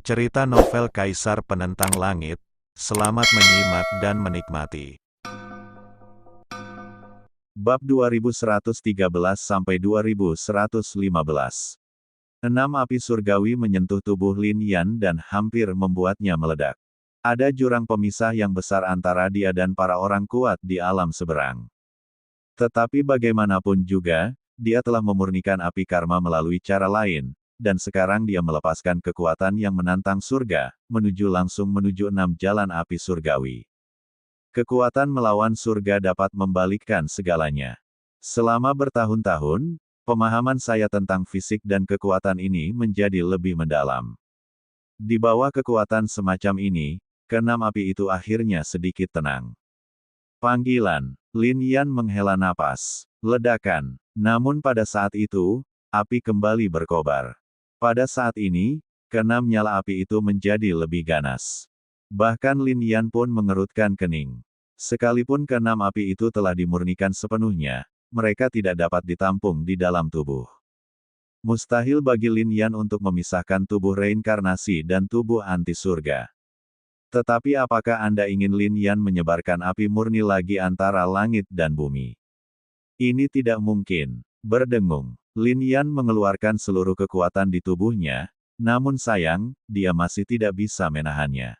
Cerita novel Kaisar Penentang Langit. Selamat menyimak dan menikmati. Bab 2113-2115. 6 api surgawi menyentuh tubuh Lin Yan dan hampir membuatnya meledak. Ada jurang pemisah yang besar antara dia dan para orang kuat di alam seberang. Tetapi bagaimanapun juga, dia telah memurnikan api karma melalui cara lain, dan sekarang dia melepaskan kekuatan yang menantang surga, langsung menuju 6 jalan api surgawi. Kekuatan melawan surga dapat membalikkan segalanya. Selama bertahun-tahun, pemahaman saya tentang fisik dan kekuatan ini menjadi lebih mendalam. Di bawah kekuatan semacam ini, keenam api itu akhirnya sedikit tenang. Panggilan. Lin Yan menghela napas. Ledakan. Namun pada saat itu, api kembali berkobar. Pada saat ini, keenam nyala api itu menjadi lebih ganas. Bahkan Lin Yan pun mengerutkan kening. Sekalipun keenam api itu telah dimurnikan sepenuhnya, mereka tidak dapat ditampung di dalam tubuh. Mustahil bagi Lin Yan untuk memisahkan tubuh reinkarnasi dan tubuh anti surga. Tetapi apakah Anda ingin Lin Yan menyebarkan api murni lagi antara langit dan bumi? Ini tidak mungkin. Berdengung, Lin Yan mengeluarkan seluruh kekuatan di tubuhnya, namun sayang, dia masih tidak bisa menahannya.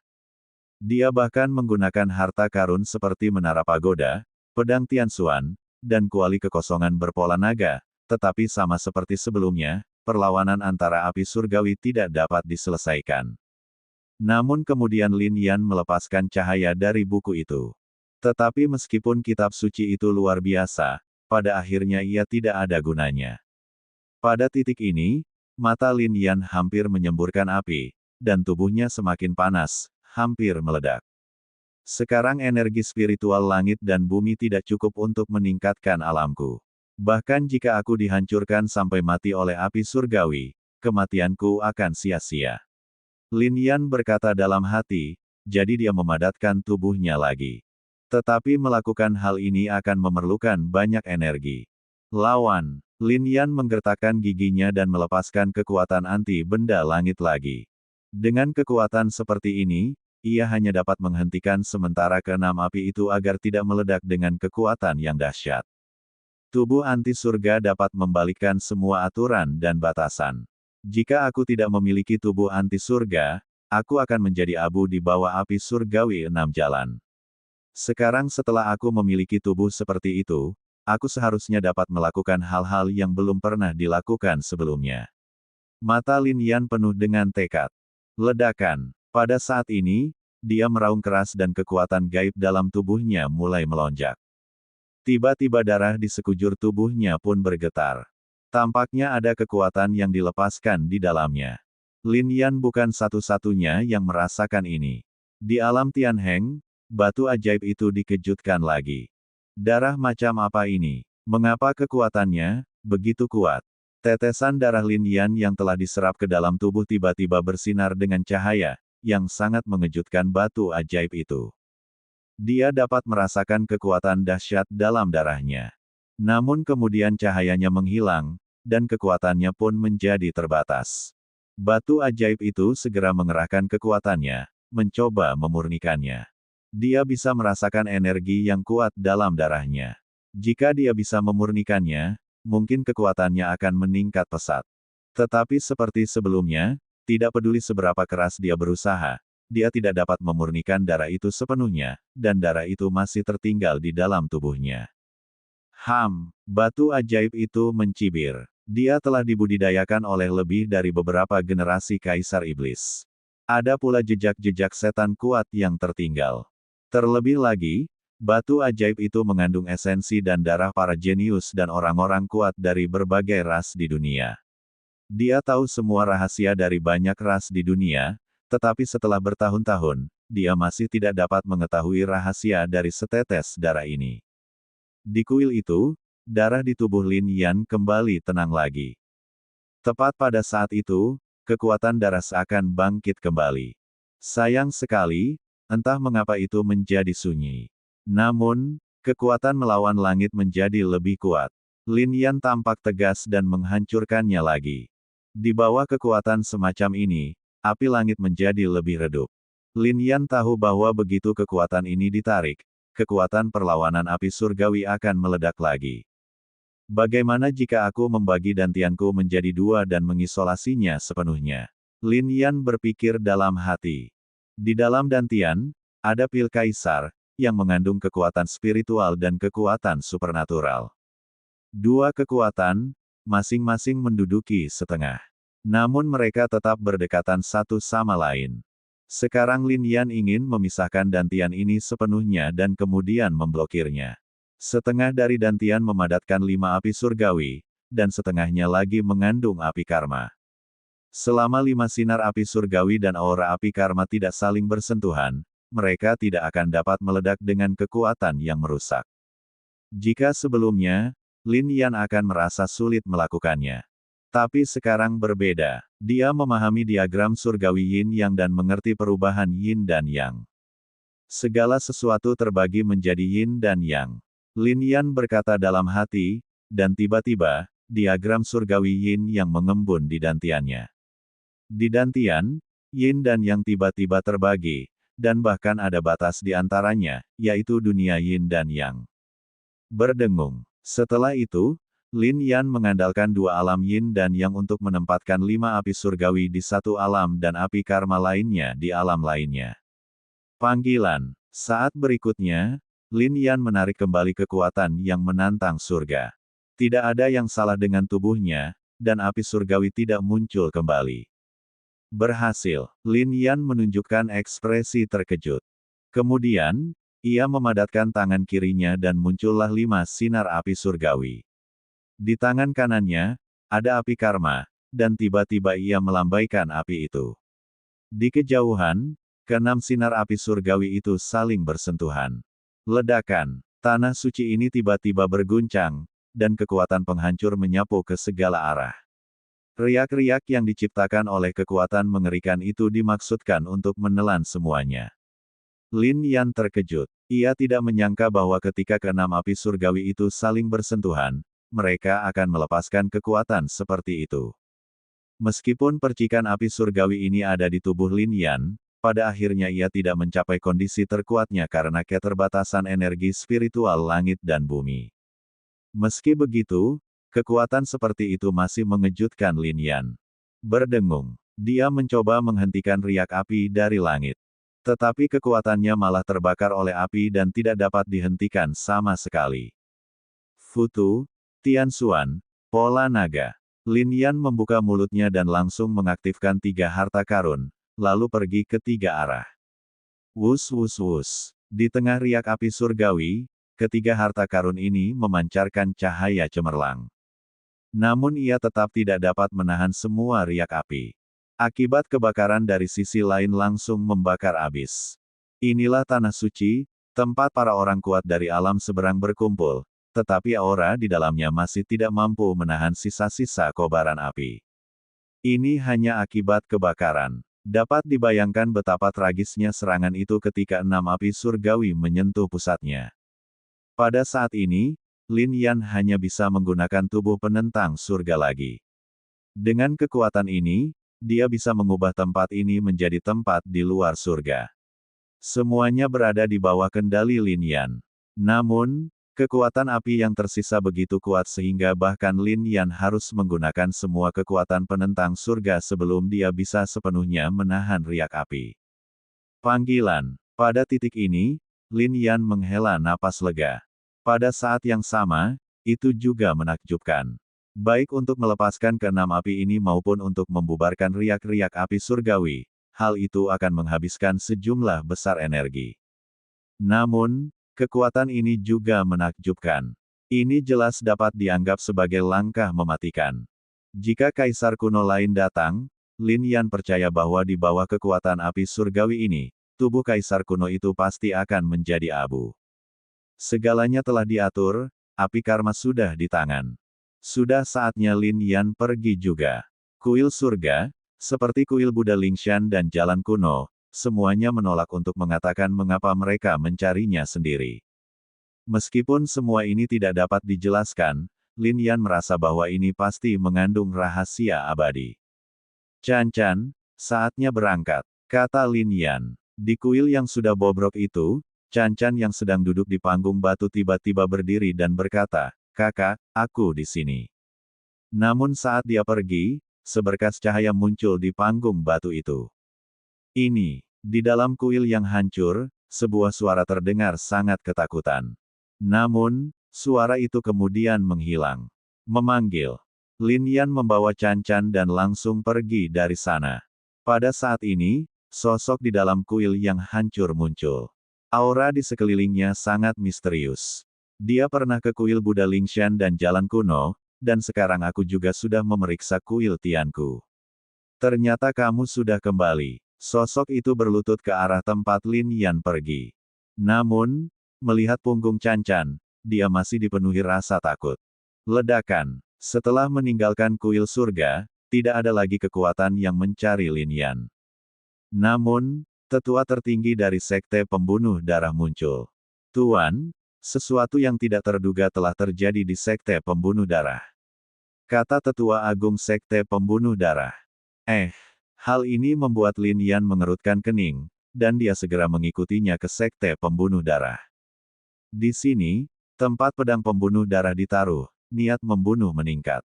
Dia bahkan menggunakan harta karun seperti menara pagoda, pedang Tianxuan, dan kuali kekosongan berpola naga, tetapi sama seperti sebelumnya, perlawanan antara api surgawi tidak dapat diselesaikan. Namun kemudian Lin Yan melepaskan cahaya dari buku itu. Tetapi meskipun kitab suci itu luar biasa, pada akhirnya ia tidak ada gunanya. Pada titik ini, mata Lin Yan hampir menyemburkan api, dan tubuhnya semakin panas, hampir meledak. Sekarang energi spiritual langit dan bumi tidak cukup untuk meningkatkan alamku. Bahkan jika aku dihancurkan sampai mati oleh api surgawi, kematianku akan sia-sia. Lin Yan berkata dalam hati, jadi dia memadatkan tubuhnya lagi. Tetapi melakukan hal ini akan memerlukan banyak energi. Lawan. Lin Yan menggertakkan giginya dan melepaskan kekuatan anti benda langit lagi. Dengan kekuatan seperti ini, ia hanya dapat menghentikan sementara keenam api itu agar tidak meledak dengan kekuatan yang dahsyat. Tubuh anti surga dapat membalikkan semua aturan dan batasan. Jika aku tidak memiliki tubuh anti surga, aku akan menjadi abu di bawah api surgawi 6 jalan. Sekarang setelah aku memiliki tubuh seperti itu, aku seharusnya dapat melakukan hal-hal yang belum pernah dilakukan sebelumnya. Mata Lin Yan penuh dengan tekad. Ledakan. Pada saat ini, dia meraung keras dan kekuatan gaib dalam tubuhnya mulai melonjak. Tiba-tiba darah di sekujur tubuhnya pun bergetar. Tampaknya ada kekuatan yang dilepaskan di dalamnya. Lin Yan bukan satu-satunya yang merasakan ini. Di alam Tianheng, batu ajaib itu dikejutkan lagi. Darah macam apa ini? Mengapa kekuatannya begitu kuat? Tetesan darah Lin Yan yang telah diserap ke dalam tubuh tiba-tiba bersinar dengan cahaya, yang sangat mengejutkan batu ajaib itu. Dia dapat merasakan kekuatan dahsyat dalam darahnya. Namun kemudian cahayanya menghilang, dan kekuatannya pun menjadi terbatas. Batu ajaib itu segera mengerahkan kekuatannya, mencoba memurnikannya. Dia bisa merasakan energi yang kuat dalam darahnya. Jika dia bisa memurnikannya, mungkin kekuatannya akan meningkat pesat. Tetapi seperti sebelumnya, tidak peduli seberapa keras dia berusaha, dia tidak dapat memurnikan darah itu sepenuhnya, dan darah itu masih tertinggal di dalam tubuhnya. Batu ajaib itu mencibir. Dia telah dibudidayakan oleh lebih dari beberapa generasi kaisar iblis. Ada pula jejak-jejak setan kuat yang tertinggal. Terlebih lagi, batu ajaib itu mengandung esensi dan darah para jenius dan orang-orang kuat dari berbagai ras di dunia. Dia tahu semua rahasia dari banyak ras di dunia, tetapi setelah bertahun-tahun, dia masih tidak dapat mengetahui rahasia dari setetes darah ini. Di kuil itu, darah di tubuh Lin Yan kembali tenang lagi. Tepat pada saat itu, kekuatan darah seakan bangkit kembali. Sayang sekali, entah mengapa itu menjadi sunyi. Namun, kekuatan melawan langit menjadi lebih kuat. Lin Yan tampak tegas dan menghancurkannya lagi. Di bawah kekuatan semacam ini, api langit menjadi lebih redup. Lin Yan tahu bahwa begitu kekuatan ini ditarik, kekuatan perlawanan api surgawi akan meledak lagi. Bagaimana jika aku membagi dantianku menjadi dua dan mengisolasinya sepenuhnya? Lin Yan berpikir dalam hati. Di dalam dantian, ada pil kaisar, yang mengandung kekuatan spiritual dan kekuatan supernatural. Dua kekuatan, masing-masing menduduki setengah. Namun mereka tetap berdekatan satu sama lain. Sekarang Lin Yan ingin memisahkan dantian ini sepenuhnya dan kemudian memblokirnya. Setengah dari dantian memadatkan 5 api surgawi, dan setengahnya lagi mengandung api karma. Selama 5 sinar api surgawi dan aura api karma tidak saling bersentuhan, mereka tidak akan dapat meledak dengan kekuatan yang merusak. Jika sebelumnya, Lin Yan akan merasa sulit melakukannya. Tapi sekarang berbeda. Dia memahami diagram surgawi Yin Yang dan mengerti perubahan Yin dan Yang. Segala sesuatu terbagi menjadi Yin dan Yang. Lin Yan berkata dalam hati, dan tiba-tiba, diagram surgawi Yin Yang mengembun di dantiannya. Di dantian, Yin dan Yang tiba-tiba terbagi, dan bahkan ada batas di antaranya, yaitu dunia Yin dan Yang. Berdengung. Setelah itu, Lin Yan mengandalkan 2 alam Yin dan Yang untuk menempatkan 5 api surgawi di satu alam dan api karma lainnya di alam lainnya. Panggilan. Saat berikutnya, Lin Yan menarik kembali kekuatan yang menantang surga. Tidak ada yang salah dengan tubuhnya, dan api surgawi tidak muncul kembali. Berhasil. Lin Yan menunjukkan ekspresi terkejut. Kemudian, ia memadatkan tangan kirinya dan muncullah 5 sinar api surgawi. Di tangan kanannya, ada api karma, dan tiba-tiba ia melambaikan api itu. Di kejauhan, ke-6 sinar api surgawi itu saling bersentuhan. Ledakan. Tanah suci ini tiba-tiba berguncang, dan kekuatan penghancur menyapu ke segala arah. Riak-riak yang diciptakan oleh kekuatan mengerikan itu dimaksudkan untuk menelan semuanya. Lin Yan terkejut. Ia tidak menyangka bahwa ketika ke-6 api surgawi itu saling bersentuhan, mereka akan melepaskan kekuatan seperti itu. Meskipun percikan api surgawi ini ada di tubuh Lin Yan, pada akhirnya ia tidak mencapai kondisi terkuatnya karena keterbatasan energi spiritual langit dan bumi. Meski begitu, kekuatan seperti itu masih mengejutkan Lin Yan. Berdengung, dia mencoba menghentikan riak api dari langit. Tetapi kekuatannya malah terbakar oleh api dan tidak dapat dihentikan sama sekali. Futu, Tianxuan, pola naga. Lin Yan membuka mulutnya dan langsung mengaktifkan 3 harta karun, lalu pergi ke 3 arah. Wus wus wus. Di tengah riak api surgawi, ketiga harta karun ini memancarkan cahaya cemerlang. Namun ia tetap tidak dapat menahan semua riak api. Akibat kebakaran dari sisi lain langsung membakar abis. Inilah tanah suci, tempat para orang kuat dari alam seberang berkumpul, tetapi aura di dalamnya masih tidak mampu menahan sisa-sisa kobaran api. Ini hanya akibat kebakaran. Dapat dibayangkan betapa tragisnya serangan itu ketika 6 api surgawi menyentuh pusatnya. Pada saat ini, Lin Yan hanya bisa menggunakan tubuh penentang surga lagi. Dengan kekuatan ini, dia bisa mengubah tempat ini menjadi tempat di luar surga. Semuanya berada di bawah kendali Lin Yan. Namun, kekuatan api yang tersisa begitu kuat sehingga bahkan Lin Yan harus menggunakan semua kekuatan penentang surga sebelum dia bisa sepenuhnya menahan riak api. Panggilan. Pada titik ini, Lin Yan menghela napas lega. Pada saat yang sama, itu juga menakjubkan. Baik untuk melepaskan ke-6 api ini maupun untuk membubarkan riak-riak api surgawi, hal itu akan menghabiskan sejumlah besar energi. Namun, kekuatan ini juga menakjubkan. Ini jelas dapat dianggap sebagai langkah mematikan. Jika kaisar kuno lain datang, Lin Yan percaya bahwa di bawah kekuatan api surgawi ini, tubuh kaisar kuno itu pasti akan menjadi abu. Segalanya telah diatur, api karma sudah di tangan. Sudah saatnya Lin Yan pergi juga. Kuil surga, seperti kuil Buddha Lingshan dan jalan kuno, semuanya menolak untuk mengatakan mengapa mereka mencarinya sendiri. Meskipun semua ini tidak dapat dijelaskan, Lin Yan merasa bahwa ini pasti mengandung rahasia abadi. Chan Chan, saatnya berangkat, kata Lin Yan. Di kuil yang sudah bobrok itu, Chan Chan yang sedang duduk di panggung batu tiba-tiba berdiri dan berkata, "Kakak, aku di sini." Namun saat dia pergi, seberkas cahaya muncul di panggung batu itu. Ini, di dalam kuil yang hancur, sebuah suara terdengar sangat ketakutan. Namun, suara itu kemudian menghilang. Memanggil. Lin Yan membawa Chan Chan dan langsung pergi dari sana. Pada saat ini, sosok di dalam kuil yang hancur muncul. Aura di sekelilingnya sangat misterius. Dia pernah ke kuil Buddha Lingshan dan Jalan Kuno, dan sekarang aku juga sudah memeriksa kuil Tianku. Ternyata kamu sudah kembali. Sosok itu berlutut ke arah tempat Lin Yan pergi. Namun, melihat punggung Chan Chan, dia masih dipenuhi rasa takut. Ledakan. Setelah meninggalkan kuil surga, tidak ada lagi kekuatan yang mencari Lin Yan. Namun, tetua tertinggi dari sekte pembunuh darah muncul. "Tuan, sesuatu yang tidak terduga telah terjadi di sekte pembunuh darah," kata tetua agung sekte pembunuh darah. Hal ini membuat Lin Yan mengerutkan kening, dan dia segera mengikutinya ke sekte pembunuh darah. Di sini, tempat pedang pembunuh darah ditaruh, niat membunuh meningkat.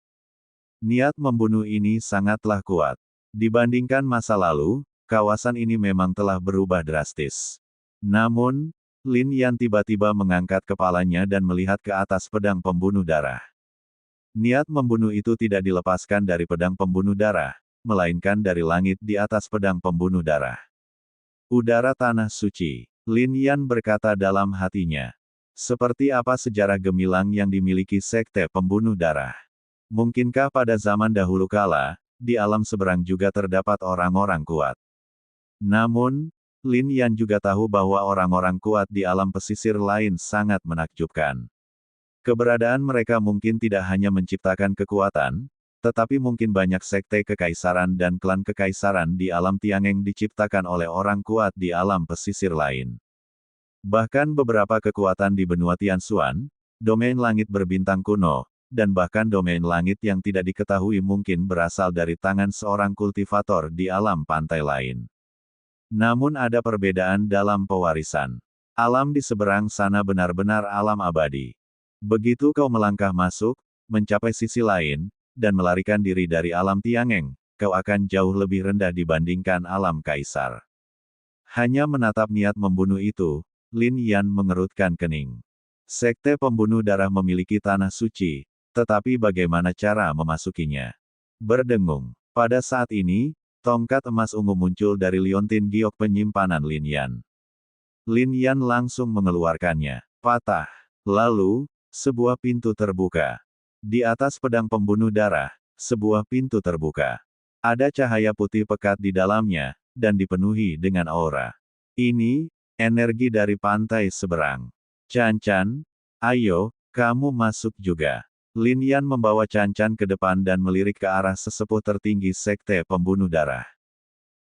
Niat membunuh ini sangatlah kuat. Dibandingkan masa lalu, kawasan ini memang telah berubah drastis. Namun, Lin Yan tiba-tiba mengangkat kepalanya dan melihat ke atas pedang pembunuh darah. Niat membunuh itu tidak dilepaskan dari pedang pembunuh darah, melainkan dari langit di atas pedang pembunuh darah. Udara tanah suci, Lin Yan berkata dalam hatinya. Seperti apa sejarah gemilang yang dimiliki sekte pembunuh darah? Mungkinkah pada zaman dahulu kala, di alam seberang juga terdapat orang-orang kuat? Namun, Lin Yan juga tahu bahwa orang-orang kuat di alam pesisir lain sangat menakjubkan. Keberadaan mereka mungkin tidak hanya menciptakan kekuatan, tetapi mungkin banyak sekte kekaisaran dan klan kekaisaran di alam Tiangeng diciptakan oleh orang kuat di alam pesisir lain. Bahkan beberapa kekuatan di benua Tianxuan, domain langit berbintang kuno, dan bahkan domain langit yang tidak diketahui mungkin berasal dari tangan seorang kultivator di alam pantai lain. Namun ada perbedaan dalam pewarisan. Alam di seberang sana benar-benar alam abadi. Begitu kau melangkah masuk, mencapai sisi lain, dan melarikan diri dari alam Tiangeng, kau akan jauh lebih rendah dibandingkan alam kaisar. Hanya menatap niat membunuh itu, Lin Yan mengerutkan kening. Sekte pembunuh darah memiliki tanah suci, tetapi bagaimana cara memasukinya? Berdengung. Pada saat ini, tongkat emas ungu muncul dari liontin giok penyimpanan Lin Yan. Lin Yan langsung mengeluarkannya. Patah. Lalu, sebuah pintu terbuka. Di atas pedang pembunuh darah, sebuah pintu terbuka. Ada cahaya putih pekat di dalamnya, dan dipenuhi dengan aura. Ini, energi dari pantai seberang. Chan Chan, ayo, kamu masuk juga. Lin Yan membawa Chan Chan ke depan dan melirik ke arah sesepuh tertinggi sekte pembunuh darah.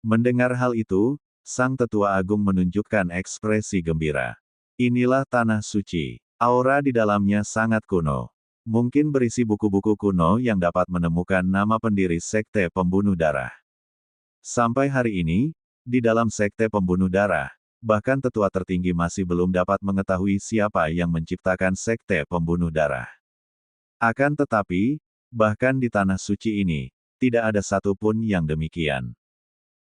Mendengar hal itu, sang tetua agung menunjukkan ekspresi gembira. Inilah tanah suci. Aura di dalamnya sangat kuno. Mungkin berisi buku-buku kuno yang dapat menemukan nama pendiri sekte pembunuh darah. Sampai hari ini, di dalam sekte pembunuh darah, bahkan tetua tertinggi masih belum dapat mengetahui siapa yang menciptakan sekte pembunuh darah. Akan tetapi, bahkan di tanah suci ini, tidak ada satupun yang demikian.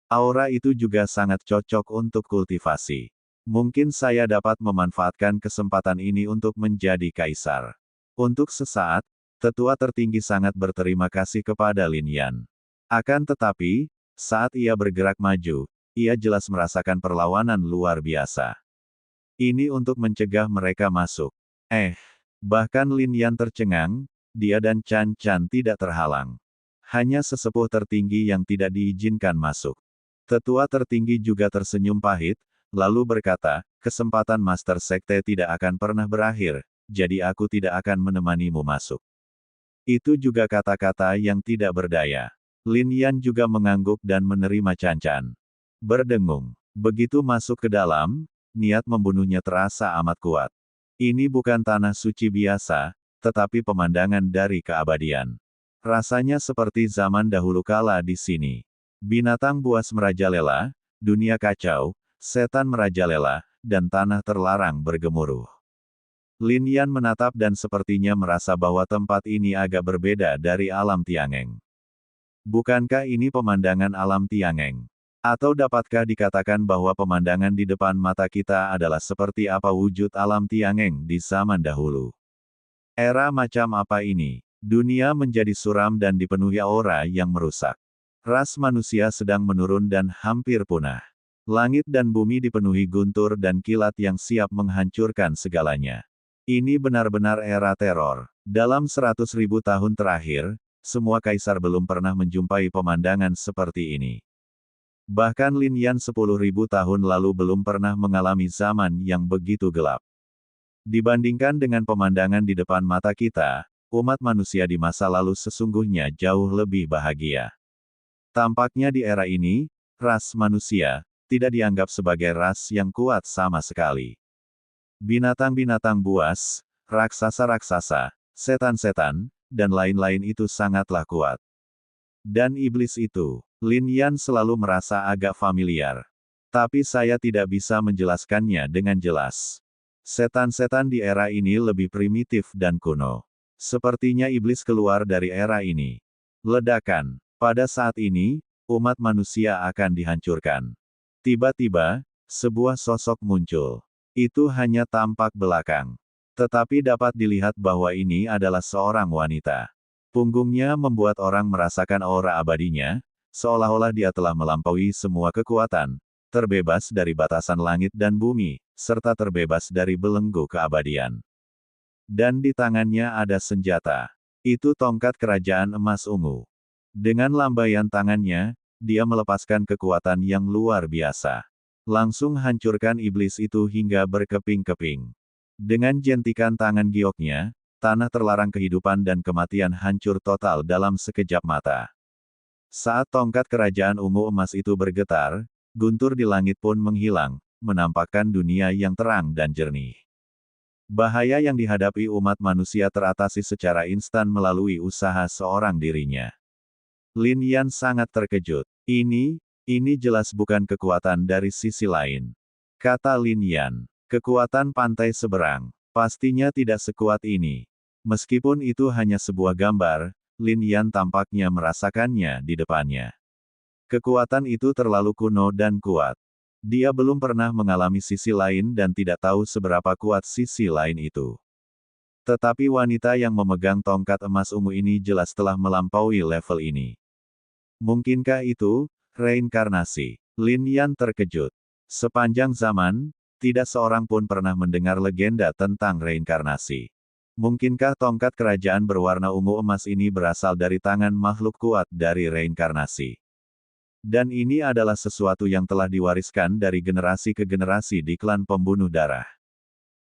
Aura itu juga sangat cocok untuk kultivasi. Mungkin saya dapat memanfaatkan kesempatan ini untuk menjadi kaisar. Untuk sesaat, tetua tertinggi sangat berterima kasih kepada Lin Yan. Akan tetapi, saat ia bergerak maju, ia jelas merasakan perlawanan luar biasa. Ini untuk mencegah mereka masuk. Bahkan Lin Yan tercengang, dia dan Chan Chan tidak terhalang. Hanya sesepuh tertinggi yang tidak diizinkan masuk. Tetua tertinggi juga tersenyum pahit, lalu berkata, kesempatan Master Sekte tidak akan pernah berakhir, jadi aku tidak akan menemanimu masuk. Itu juga kata-kata yang tidak berdaya. Lin Yan juga mengangguk dan menerima Chan Chan. Berdengung. Begitu masuk ke dalam, niat membunuhnya terasa amat kuat. Ini bukan tanah suci biasa, tetapi pemandangan dari keabadian. Rasanya seperti zaman dahulu kala di sini. Binatang buas merajalela, dunia kacau, setan merajalela, dan tanah terlarang bergemuruh. Lin Yan menatap dan sepertinya merasa bahwa tempat ini agak berbeda dari alam Tiangeng. Bukankah ini pemandangan alam Tiangeng? Atau dapatkah dikatakan bahwa pemandangan di depan mata kita adalah seperti apa wujud alam Tiangeng di zaman dahulu? Era macam apa ini? Dunia menjadi suram dan dipenuhi aura yang merusak. Ras manusia sedang menurun dan hampir punah. Langit dan bumi dipenuhi guntur dan kilat yang siap menghancurkan segalanya. Ini benar-benar era teror. Dalam 100.000 tahun terakhir, semua kaisar belum pernah menjumpai pemandangan seperti ini. Bahkan Lin Yan 10.000 tahun lalu belum pernah mengalami zaman yang begitu gelap. Dibandingkan dengan pemandangan di depan mata kita, umat manusia di masa lalu sesungguhnya jauh lebih bahagia. Tampaknya di era ini, ras manusia tidak dianggap sebagai ras yang kuat sama sekali. Binatang-binatang buas, raksasa-raksasa, setan-setan, dan lain-lain itu sangatlah kuat. Dan iblis itu, Lin Yan selalu merasa agak familiar. Tapi saya tidak bisa menjelaskannya dengan jelas. Setan-setan di era ini lebih primitif dan kuno. Sepertinya iblis keluar dari era ini. Ledakan. Pada saat ini, umat manusia akan dihancurkan. Tiba-tiba, sebuah sosok muncul. Itu hanya tampak belakang. Tetapi dapat dilihat bahwa ini adalah seorang wanita. Punggungnya membuat orang merasakan aura abadinya, seolah-olah dia telah melampaui semua kekuatan, terbebas dari batasan langit dan bumi, serta terbebas dari belenggu keabadian. Dan di tangannya ada senjata. Itu tongkat kerajaan emas ungu. Dengan lambaian tangannya, dia melepaskan kekuatan yang luar biasa. Langsung hancurkan iblis itu hingga berkeping-keping. Dengan jentikan tangan gioknya, tanah terlarang kehidupan dan kematian hancur total dalam sekejap mata. Saat tongkat kerajaan ungu emas itu bergetar, guntur di langit pun menghilang, menampakkan dunia yang terang dan jernih. Bahaya yang dihadapi umat manusia teratasi secara instan melalui usaha seorang dirinya. Lin Yan sangat terkejut. Ini jelas bukan kekuatan dari sisi lain. Kata Lin Yan, kekuatan pantai seberang, pastinya tidak sekuat ini. Meskipun itu hanya sebuah gambar, Lin Yan tampaknya merasakannya di depannya. Kekuatan itu terlalu kuno dan kuat. Dia belum pernah mengalami sisi lain dan tidak tahu seberapa kuat sisi lain itu. Tetapi wanita yang memegang tongkat emas ungu ini jelas telah melampaui level ini. Mungkinkah itu reinkarnasi? Lin Yan terkejut. Sepanjang zaman, tidak seorang pun pernah mendengar legenda tentang reinkarnasi. Mungkinkah tongkat kerajaan berwarna ungu emas ini berasal dari tangan makhluk kuat dari reinkarnasi? Dan ini adalah sesuatu yang telah diwariskan dari generasi ke generasi di klan pembunuh darah.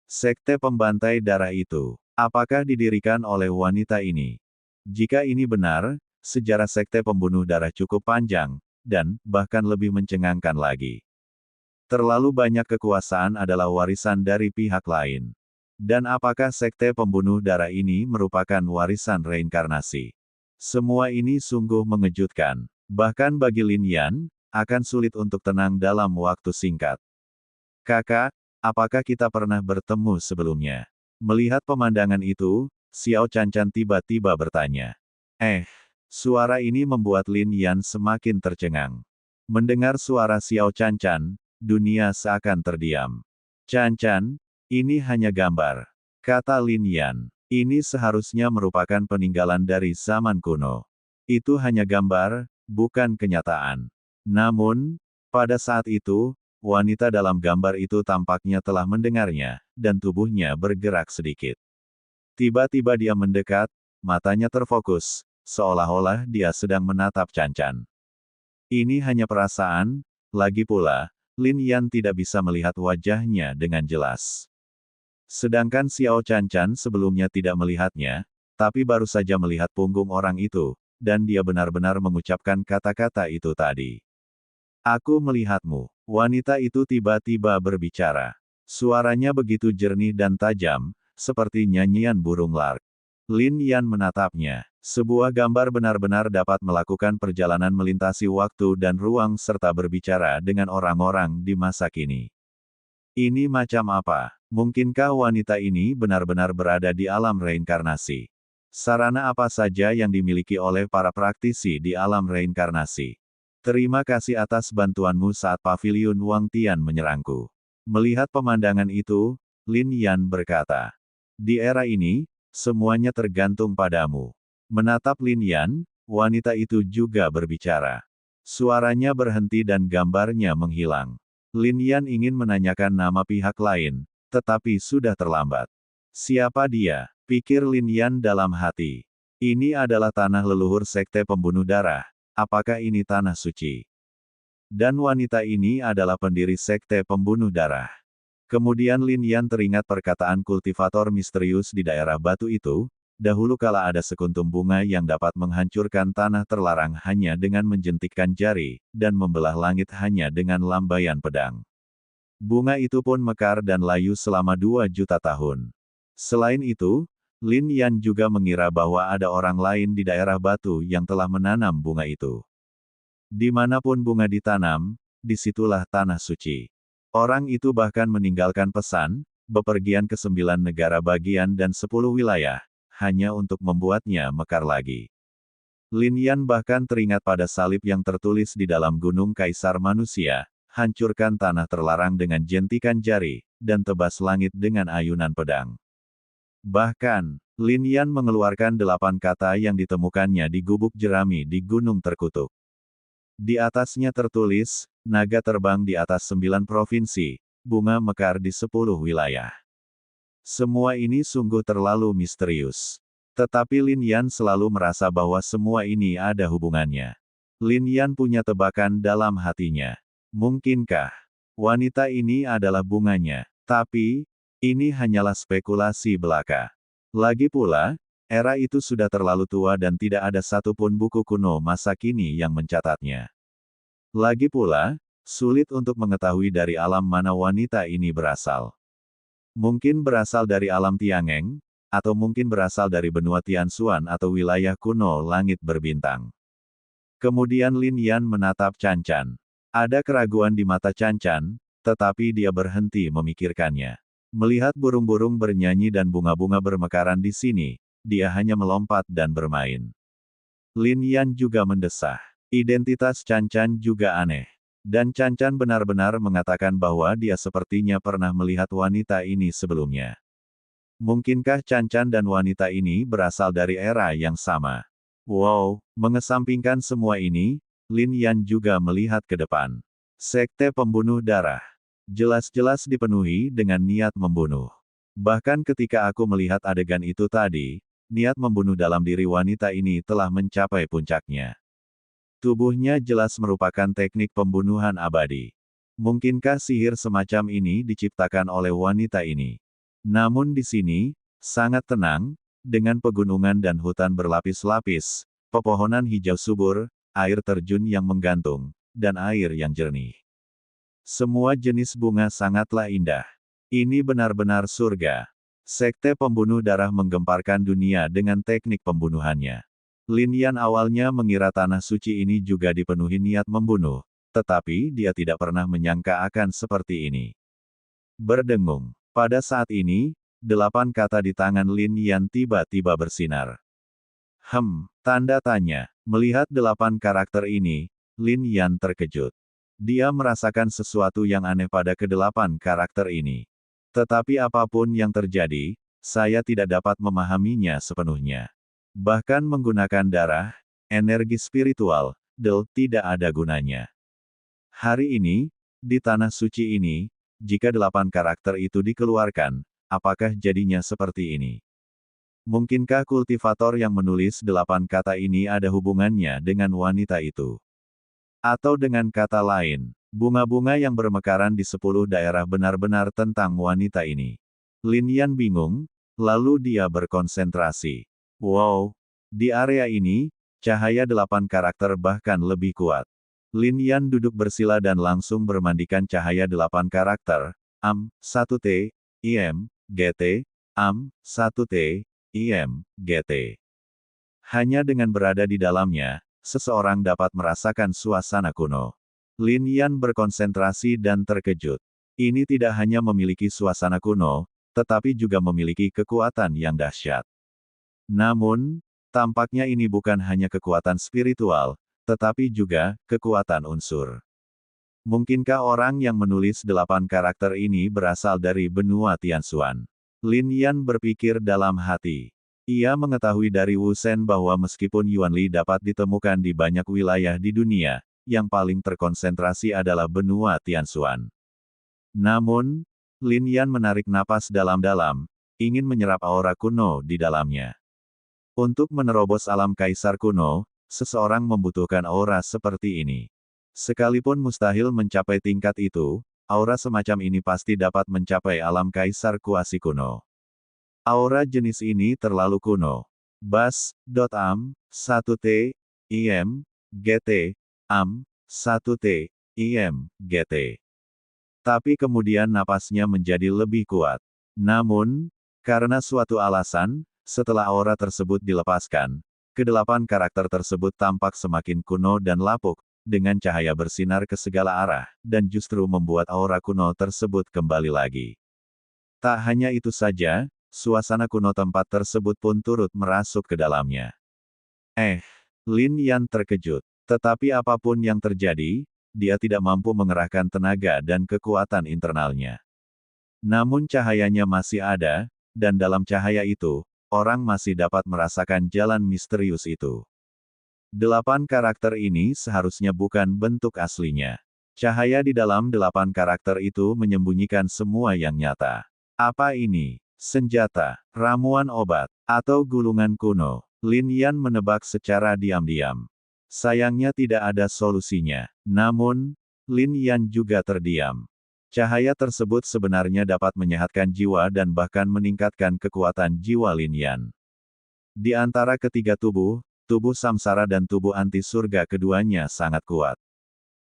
Sekte pembantai darah itu, apakah didirikan oleh wanita ini? Jika ini benar, sejarah sekte pembunuh darah cukup panjang, dan bahkan lebih mencengangkan lagi. Terlalu banyak kekuasaan adalah warisan dari pihak lain. Dan apakah sekte pembunuh darah ini merupakan warisan reinkarnasi? Semua ini sungguh mengejutkan. Bahkan bagi Lin Yan, akan sulit untuk tenang dalam waktu singkat. Kakak, apakah kita pernah bertemu sebelumnya? Melihat pemandangan itu, Xiao Canchan tiba-tiba bertanya. Suara ini membuat Lin Yan semakin tercengang. Mendengar suara Xiao Canchan, dunia seakan terdiam. Canchan, ini hanya gambar. Kata Lin Yan, ini seharusnya merupakan peninggalan dari zaman kuno. Itu hanya gambar, bukan kenyataan. Namun, pada saat itu, wanita dalam gambar itu tampaknya telah mendengarnya, dan tubuhnya bergerak sedikit. Tiba-tiba dia mendekat, matanya terfokus, seolah-olah dia sedang menatap Canchan. Ini hanya perasaan, lagi pula, Lin Yan tidak bisa melihat wajahnya dengan jelas. Sedangkan Xiao Canchan sebelumnya tidak melihatnya, tapi baru saja melihat punggung orang itu, dan dia benar-benar mengucapkan kata-kata itu tadi. Aku melihatmu. Wanita itu tiba-tiba berbicara. Suaranya begitu jernih dan tajam, seperti nyanyian burung lark. Lin Yan menatapnya. Sebuah gambar benar-benar dapat melakukan perjalanan melintasi waktu dan ruang serta berbicara dengan orang-orang di masa kini. Ini macam apa? Mungkinkah wanita ini benar-benar berada di alam reinkarnasi? Sarana apa saja yang dimiliki oleh para praktisi di alam reinkarnasi? Terima kasih atas bantuanmu saat pavilion Wang Tian menyerangku. Melihat pemandangan itu, Lin Yan berkata, "Di era ini, semuanya tergantung padamu." Menatap Lin Yan, wanita itu juga berbicara. Suaranya berhenti dan gambarnya menghilang. Lin Yan ingin menanyakan nama pihak lain, tetapi sudah terlambat. Siapa dia? Pikir Lin Yan dalam hati. Ini adalah tanah leluhur sekte pembunuh darah. Apakah ini tanah suci? Dan wanita ini adalah pendiri sekte pembunuh darah. Kemudian Lin Yan teringat perkataan kultivator misterius di daerah batu itu, dahulu kala ada sekuntum bunga yang dapat menghancurkan tanah terlarang hanya dengan menjentikkan jari, dan membelah langit hanya dengan lambaian pedang. Bunga itu pun mekar dan layu selama 2 juta tahun. Selain itu, Lin Yan juga mengira bahwa ada orang lain di daerah batu yang telah menanam bunga itu. Dimanapun bunga ditanam, disitulah tanah suci. Orang itu bahkan meninggalkan pesan, bepergian ke 9 negara bagian dan 10 wilayah, hanya untuk membuatnya mekar lagi. Lin Yan bahkan teringat pada salib yang tertulis di dalam Gunung Kaisar Manusia, hancurkan tanah terlarang dengan jentikan jari, dan tebas langit dengan ayunan pedang. Bahkan, Lin Yan mengeluarkan 8 kata yang ditemukannya di gubuk jerami di Gunung Terkutuk. Di atasnya tertulis, naga terbang di atas 9 provinsi, bunga mekar di 10 wilayah. Semua ini sungguh terlalu misterius. Tetapi Lin Yan selalu merasa bahwa semua ini ada hubungannya. Lin Yan punya tebakan dalam hatinya. Mungkinkah wanita ini adalah bunganya? Tapi, ini hanyalah spekulasi belaka. Lagi pula, era itu sudah terlalu tua dan tidak ada satupun buku kuno masa kini yang mencatatnya. Lagi pula, sulit untuk mengetahui dari alam mana wanita ini berasal. Mungkin berasal dari alam Tiangeng, atau mungkin berasal dari benua Tianxuan atau wilayah kuno langit berbintang. Kemudian Lin Yan menatap Chan Chan. Ada keraguan di mata Chan Chan, tetapi dia berhenti memikirkannya. Melihat burung-burung bernyanyi dan bunga-bunga bermekaran di sini, dia hanya melompat dan bermain. Lin Yan juga mendesah. Identitas Chan Chan juga aneh. Dan Chan Chan benar-benar mengatakan bahwa dia sepertinya pernah melihat wanita ini sebelumnya. Mungkinkah Chan Chan dan wanita ini berasal dari era yang sama? Wow, mengesampingkan semua ini, Lin Yan juga melihat ke depan. Sekte pembunuh darah. Jelas-jelas dipenuhi dengan niat membunuh. Bahkan ketika aku melihat adegan itu tadi, niat membunuh dalam diri wanita ini telah mencapai puncaknya. Tubuhnya jelas merupakan teknik pembunuhan abadi. Mungkinkah sihir semacam ini diciptakan oleh wanita ini? Namun di sini, sangat tenang, dengan pegunungan dan hutan berlapis-lapis, pepohonan hijau subur, air terjun yang menggantung, dan air yang jernih. Semua jenis bunga sangatlah indah. Ini benar-benar surga. Sekte pembunuh darah menggemparkan dunia dengan teknik pembunuhannya. Lin Yan awalnya mengira tanah suci ini juga dipenuhi niat membunuh, tetapi dia tidak pernah menyangka akan seperti ini. Berdengung. Pada saat ini, 8 kata di tangan Lin Yan tiba-tiba bersinar. Tanda tanya. Melihat 8 karakter ini, Lin Yan terkejut. Dia merasakan sesuatu yang aneh pada ke-8 karakter ini. Tetapi apapun yang terjadi, saya tidak dapat memahaminya sepenuhnya. Bahkan menggunakan darah, energi spiritual, tidak ada gunanya. Hari ini, di tanah suci ini, jika 8 karakter itu dikeluarkan, apakah jadinya seperti ini? Mungkinkah kultivator yang menulis 8 kata ini ada hubungannya dengan wanita itu? Atau dengan kata lain, bunga-bunga yang bermekaran di 10 daerah benar-benar tentang wanita ini? Lin Yan bingung, lalu dia berkonsentrasi. Wow, di area ini, cahaya 8 karakter bahkan lebih kuat. Lin Yan duduk bersila dan langsung bermandikan cahaya 8 karakter, 1T, IM, GT, 1T, GT. Hanya dengan berada di dalamnya, seseorang dapat merasakan suasana kuno. Lin Yan berkonsentrasi dan terkejut. Ini tidak hanya memiliki suasana kuno, tetapi juga memiliki kekuatan yang dahsyat. Namun, tampaknya ini bukan hanya kekuatan spiritual, tetapi juga kekuatan unsur. Mungkinkah orang yang menulis 8 karakter ini berasal dari benua Tianxuan? Lin Yan berpikir dalam hati. Ia mengetahui dari Wu Shen bahwa meskipun Yuan Li dapat ditemukan di banyak wilayah di dunia, yang paling terkonsentrasi adalah benua Tianxuan. Namun, Lin Yan menarik napas dalam-dalam, ingin menyerap aura kuno di dalamnya. Untuk menerobos alam kaisar kuno, seseorang membutuhkan aura seperti ini. Sekalipun mustahil mencapai tingkat itu, aura semacam ini pasti dapat mencapai alam kaisar kuasi kuno. Aura jenis ini terlalu kuno. Bas.am, 1T, IM, GT, Am, 1T, IM, GT. Tapi kemudian napasnya menjadi lebih kuat. Namun, karena suatu alasan, setelah aura tersebut dilepaskan, ke-8 karakter tersebut tampak semakin kuno dan lapuk, dengan cahaya bersinar ke segala arah, dan justru membuat aura kuno tersebut kembali lagi. Tak hanya itu saja, suasana kuno tempat tersebut pun turut merasuk ke dalamnya. Lin Yan terkejut. Tetapi apapun yang terjadi, dia tidak mampu mengerahkan tenaga dan kekuatan internalnya. Namun cahayanya masih ada, dan dalam cahaya itu, orang masih dapat merasakan jalan misterius itu. 8 karakter ini seharusnya bukan bentuk aslinya. Cahaya di dalam 8 karakter itu menyembunyikan semua yang nyata. Apa ini? Senjata, ramuan obat, atau gulungan kuno? Lin Yan menebak secara diam-diam. Sayangnya tidak ada solusinya. Namun, Lin Yan juga terdiam. Cahaya tersebut sebenarnya dapat menyehatkan jiwa dan bahkan meningkatkan kekuatan jiwa Lin Yan. Di antara ketiga tubuh samsara dan tubuh anti surga keduanya sangat kuat.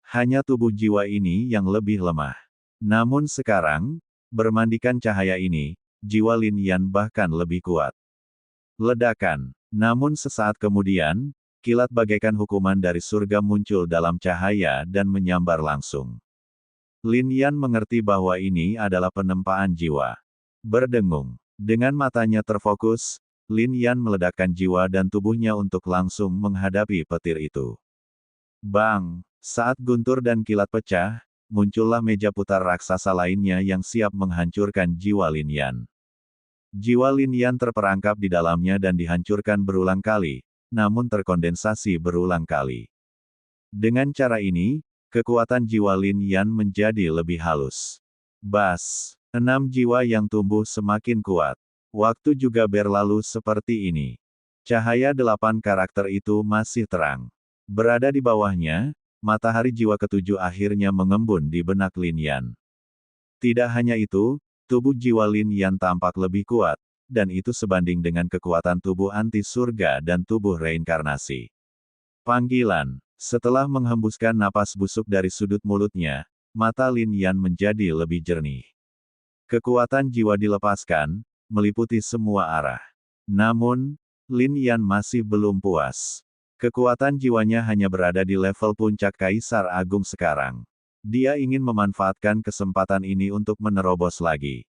Hanya tubuh jiwa ini yang lebih lemah. Namun sekarang, bermandikan cahaya ini, jiwa Lin Yan bahkan lebih kuat. Ledakan. Namun sesaat kemudian, kilat bagaikan hukuman dari surga muncul dalam cahaya dan menyambar langsung. Lin Yan mengerti bahwa ini adalah penempaan jiwa. Berdengung. Dengan matanya terfokus, Lin Yan meledakkan jiwa dan tubuhnya untuk langsung menghadapi petir itu. Bang! Saat guntur dan kilat pecah, muncullah meja putar raksasa lainnya yang siap menghancurkan jiwa Lin Yan. Jiwa Lin Yan terperangkap di dalamnya dan dihancurkan berulang kali, namun terkondensasi berulang kali. Dengan cara ini, kekuatan jiwa Lin Yan menjadi lebih halus. Bas! 6 jiwa yang tumbuh semakin kuat. Waktu juga berlalu seperti ini. Cahaya 8 karakter itu masih terang. Berada di bawahnya, matahari jiwa ke-7 akhirnya mengembun di benak Lin Yan. Tidak hanya itu, tubuh jiwa Lin Yan tampak lebih kuat, dan itu sebanding dengan kekuatan tubuh anti surga dan tubuh reinkarnasi. Panggilan. Setelah menghembuskan napas busuk dari sudut mulutnya, mata Lin Yan menjadi lebih jernih. Kekuatan jiwa dilepaskan, meliputi semua arah. Namun, Lin Yan masih belum puas. Kekuatan jiwanya hanya berada di level puncak Kaisar Agung sekarang. Dia ingin memanfaatkan kesempatan ini untuk menerobos lagi.